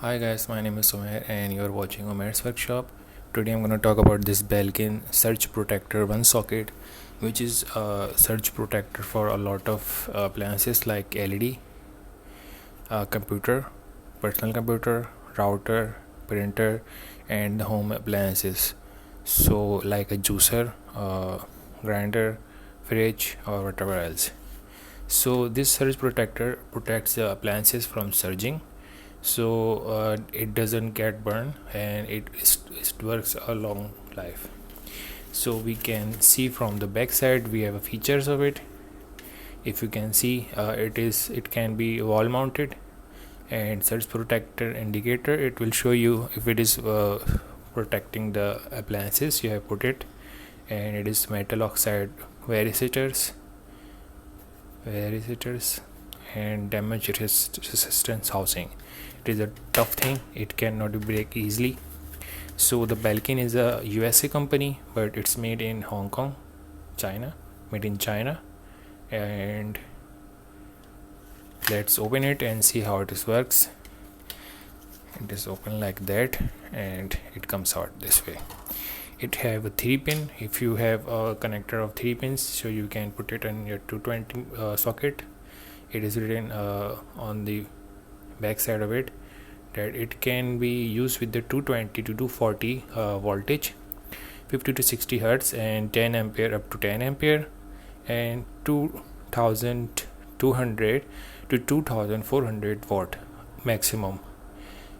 Hi guys, my name is Umair and you are watching Umair's Workshop. Today I'm going to talk about this Belkin Surge Protector one socket, which is a surge protector for a lot of appliances like LED, computer, personal computer, router, printer, and home appliances. So like a juicer, grinder, fridge, or whatever else. So this surge protector protects the appliances from surging, so it doesn't get burned, and it works a long life. So we can see from the back side we have a features of it. If you can see, it can be wall mounted, and surge protector indicator, it will show you if it is protecting the appliances you have put it. And it is metal oxide resistors and damage resistance housing. It is a tough thing, it cannot break easily. So the Belkin is a USA company, but it's made in Hong Kong, China, made in China. And let's open it and see how it works. It is open like that, and it comes out this way. It have a 3-pin. If you have a connector of 3 pins, so you can put it on your 220 socket. It is written on the back side of it that it can be used with the 220 to 240 voltage, 50 to 60 hertz, and 10 ampere up to 10 ampere, and 2200 to 2400 watt maximum,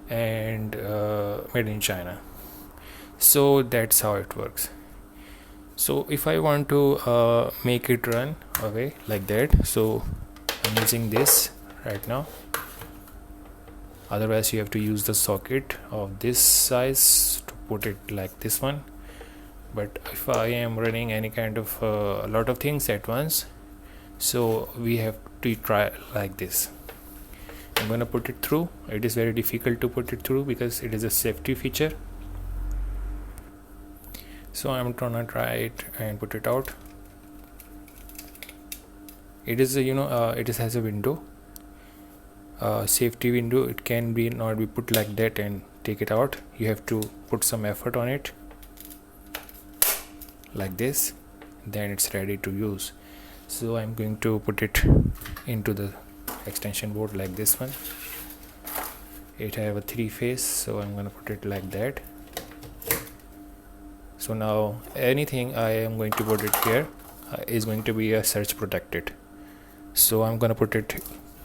and made in China. So that's how it works. So if I want to make it run away like that, so I'm using this right now. Otherwise you have to use the socket of this size to put it like this one. But if I am running any kind of a lot of things at once, so we have to try like this. I'm gonna put it through. It is very difficult to put it through because it is a safety feature. So I'm gonna try it and put it out. It is it has a window, safety window. It can be not be put like that and take it out. You have to put some effort on it like this, then it's ready to use. So I'm going to put it into the extension board like this one. It have a 3-phase, so I'm gonna put it like that. So now anything I am going to put it here is going to be a surge protected. So I'm gonna put it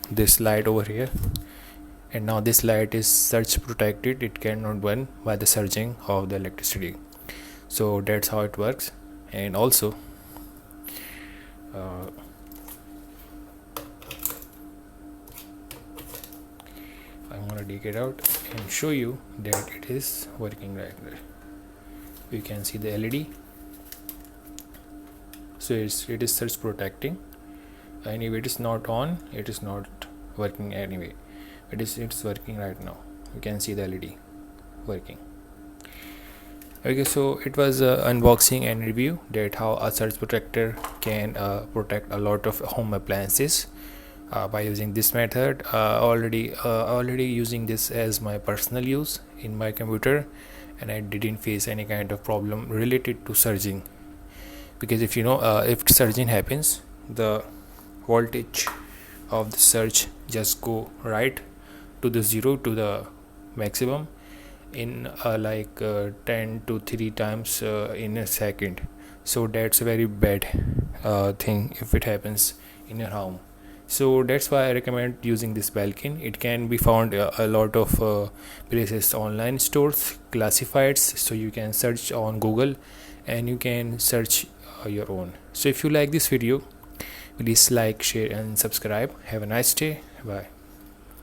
this light over here, and now this light is surge protected. It cannot burn by the surging of the electricity. So that's how it works. And also I'm gonna take it out and show you that it is working right there. You can see the LED. So it is surge protecting, and if it is not on, it is not working anyway. It's working right now. You can see the LED working. Okay, so it was unboxing and review that how a surge protector can protect a lot of home appliances by using this method. Already using this as my personal use in my computer, and I didn't face any kind of problem related to surging. Because if surging happens, the voltage of the surge just go right to the 0 to the maximum in 10 to 3 times in a second. So that's a very bad thing if it happens in your home. So that's why I recommend using this Belkin. It can be found a lot of places, online stores, classifieds, so you can search on Google and you can search your own. So if you like this video, please like, share and subscribe. Have a nice day. Bye.